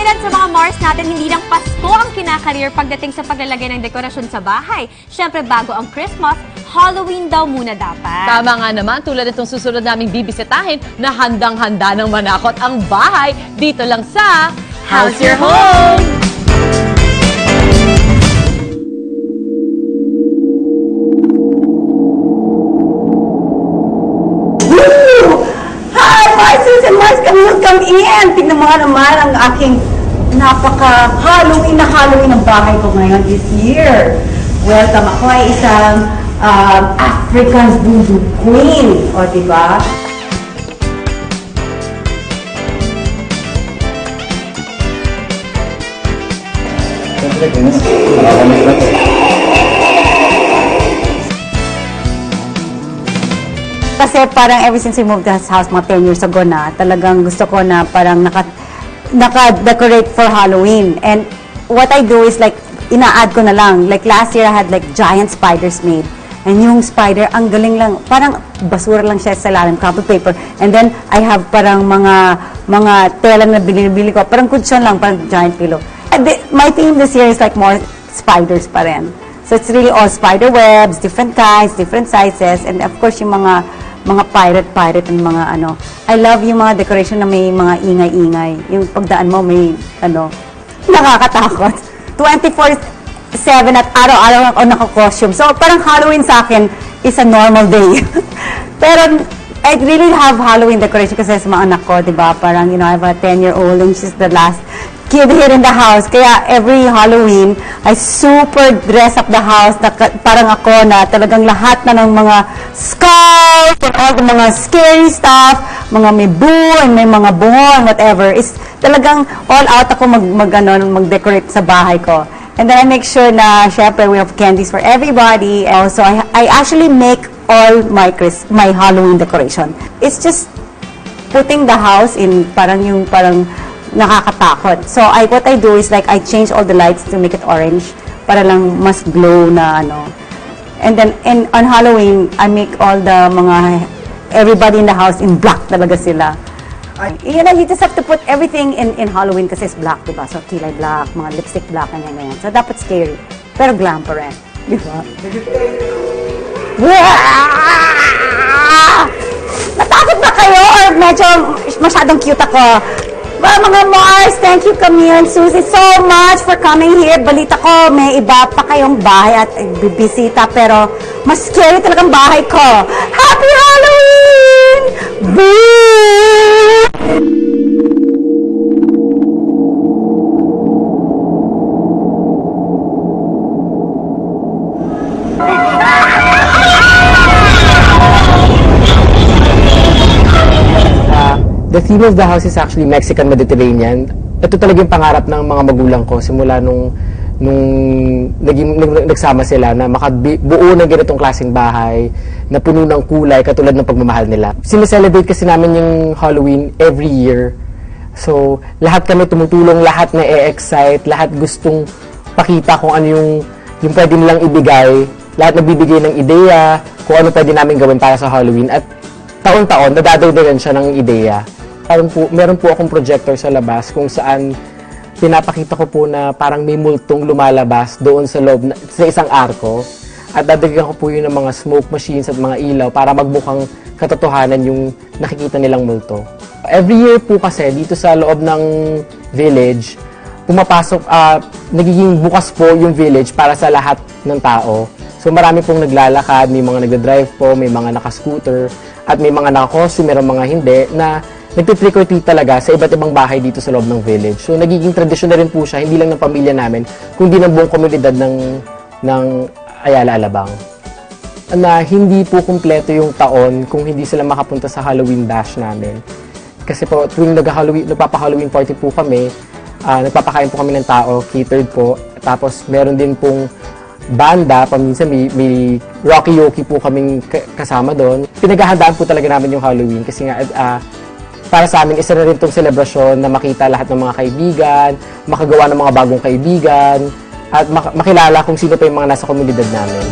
Ilan sa mga Mars natin, hindi lang Pasko ang kinakareer pagdating sa paglalagay ng dekorasyon sa bahay. Siyempre, bago ang Christmas, Halloween daw muna dapat. Tama nga naman, tulad itong susunod naming bibisitahin na handang-handa ng manakot ang bahay dito lang sa How's Your Home? Hi, Marcus and Mars, come in! Tignan mo nga naman ang aking napaka-Halloween na Halloween ng bahay ko ngayon this year. Welcome, ako ay isang African Voodoo Queen. O, diba? Kasi parang ever since we moved to this house mga 10 years ago na, talagang gusto ko na parang naka-decorate for Halloween. And what I do is like, ina-add ko na lang. Like last year, I had like giant spiders made. And yung spider, ang galing lang. Parang basura lang siya sa lalim, crumpled paper. And then, I have parang mga tela na binili ko. Parang kutsyon lang, parang giant pillow. And my theme this year is like more spiders pa rin. So it's really all spider webs, different kinds, different sizes. And of course, yung mga pirate and mga ano. I love yung mga decoration na may mga ingay-ingay. Yung pagdaan mo may ano, nakakatakot. 24/7 at araw-araw ako naka-costume. So parang Halloween sa akin is a normal day. Pero I really have Halloween decoration kasi sa mga anak ko, di ba? Parang, you know, I have a 10-year-old and she's the last kid here in the house. Kaya every Halloween, I super dress up the house na parang ako na talagang lahat na ng mga skulls and all the mga scary stuff, mga may boo and may mga bungon, whatever. Is talagang all out ako mag-decorate sa bahay ko. And then I make sure na, syempre, we have candies for everybody. Also, I actually make all my Halloween decoration. It's just putting the house in parang nakakatakot. So what I do is like I change all the lights to make it orange para lang mas glow na ano. And then on Halloween, I make all the everybody in the house in black talaga sila. You know, you just have to put everything in Halloween kasi it's black, diba? So kilay black, mga lipstick black, ganyan. So dapat scary. Pero glam pa rin. Diba? Natakot ba kayo? Or medyo masyadong cute ako? Well, mga Mars, thank you Camille and Susie so much for coming here. Balita ko, may iba pa kayong bahay at bibisita, pero mas scary talagang bahay ko. Happy Halloween! Boo! The theme of the house is actually Mexican Mediterranean. Ito talaga yung pangarap ng mga magulang ko simula nung nagsama sila na makabuo ng ganitong klaseng bahay na puno ng kulay katulad ng pagmamahal nila. Sineselebrate kasi namin yung Halloween every year. So, lahat kami tumutulong, lahat na e-excite, lahat gustong pakita kung ano yung pwede nilang ibigay, lahat nagbibigay ng ideya, kung ano pwede namin gawin para sa Halloween. At taon-taon, nadadagdagan siya ng ideya. Meron po akong projector sa labas kung saan pinapakita ko po na parang may multong lumalabas doon sa loob, sa isang arko. At dadagdagan ko po yun ng mga smoke machines at mga ilaw para magmukhang katotohanan yung nakikita nilang multo. Every year po kasi dito sa loob ng village, nagiging bukas po yung village para sa lahat ng tao. So marami pong naglalakad, may mga nagdadrive po, may mga nakascooter, at may mga nakakostume, merong mga hindi, na nagtitrick or treat talaga sa iba't ibang bahay dito sa loob ng village. So nagiging tradisyon na rin po siya, hindi lang ng pamilya namin, kundi ng buong komunidad ng Ayala Alabang. Na hindi po kumpleto yung taon kung hindi sila makapunta sa Halloween bash namin. Kasi po, tuwing nagpapa-Halloween party po kami, nagpapakain po kami ng tao, catered po, tapos meron din pong banda, paminsan may Rocky-Yoki po kaming kasama doon. Pinaghahandaan po talaga namin yung Halloween kasi nga para sa amin, isa na rin itong selebrasyon na makita lahat ng mga kaibigan, makagawa ng mga bagong kaibigan, at makilala kung sino pa yung mga nasa komunidad namin.